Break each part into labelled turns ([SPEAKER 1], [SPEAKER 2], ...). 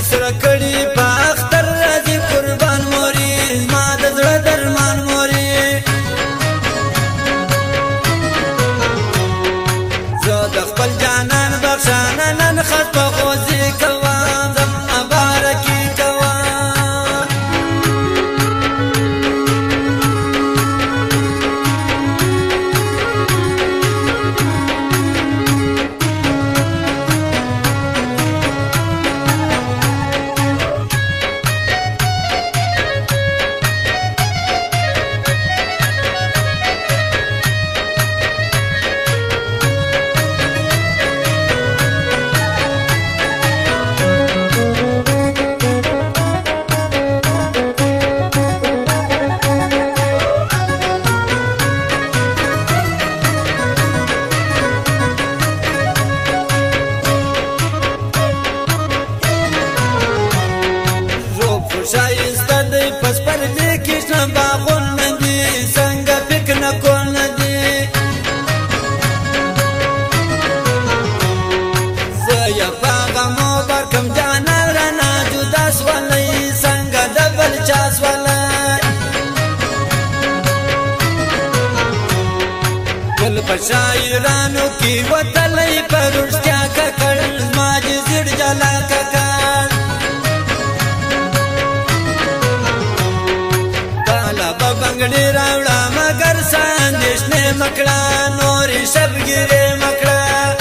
[SPEAKER 1] سره کړي په اختر راځي قربان موري زما د زړه درمان موري زه د خپل جانان بخښنه نن خط په غوځي کوم زما بارکي کوم شایسته دی پس پر دې کې شنه باغونه دي څنګه فکر نه کولونه دي زه یې په غمو برکم جانان رانه جدا شولی څنګه د بل چا شولی ګل په شاعرانو کې وتلی په رښتیا ککړ زما چې زړ جلا ککړ بنگڑی راوڑا مگر ساندش نے مکڑا نوری شبگیرے مکڑا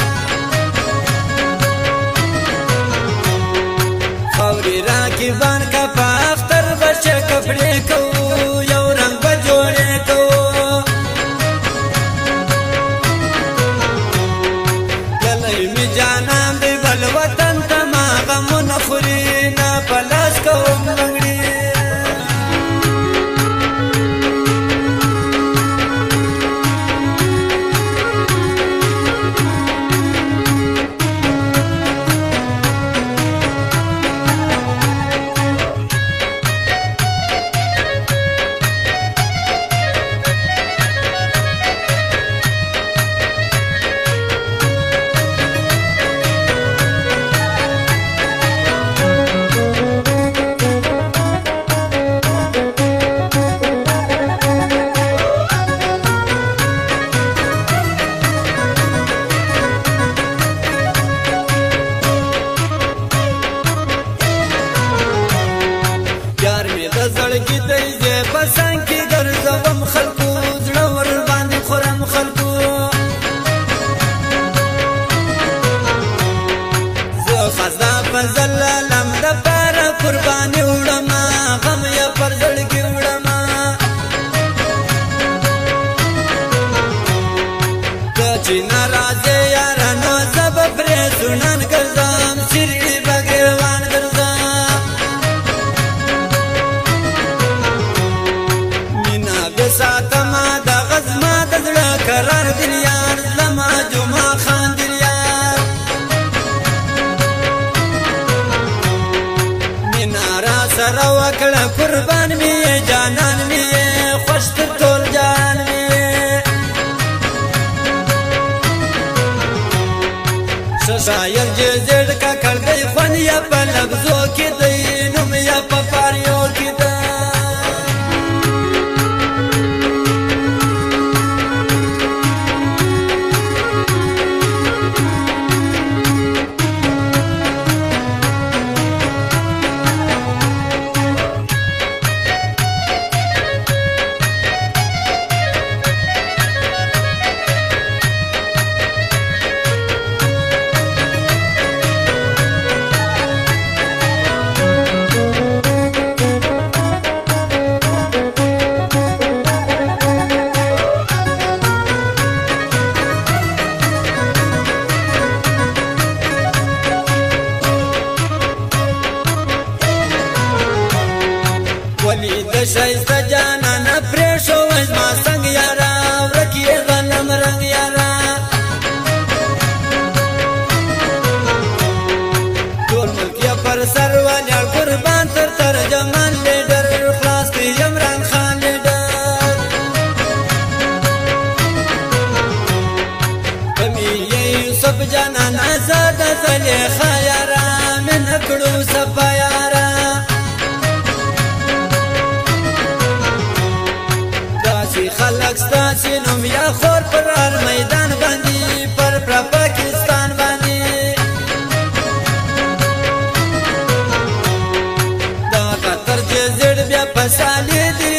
[SPEAKER 1] خوری راکی بان کا پا اختر بچے کپڑے کو یو رنگ بجوڑے کو گلئی می جانام دی بل وطن تما غمو نخوری نا پلاس کو بنگڑی زړګي دی زه پسند کې ګرځوم خلکو زړه ور باندې خورم خلکو زه خزا په زلالم د پاره قرباني وړم غم یې پر زړګي وړم که چې ناراضه یارانو زه به پرې سنن ګرځم سرې بګریوان ګرځم ساتما د غزما د زړه قرار دنیار زما جمعه خان دنیار مینارا سره وکړه قربان می جانان می خوش ټول جان می شاعر چې زړه کا کړ دی فن یا په لفظو کې دی نوم یا په پاریو کې دی ولی د شایسته جانان پرې شو زما څنګ یارا ورکی غنم رنگ یارا ټول ملک یې پر سر ولاړ قربان تر ترجمان لیډر خلاص دی عمران خان لیډر کمی یې یوسف جانان آزاد زلیخا یارا من کړو صفای سالي دي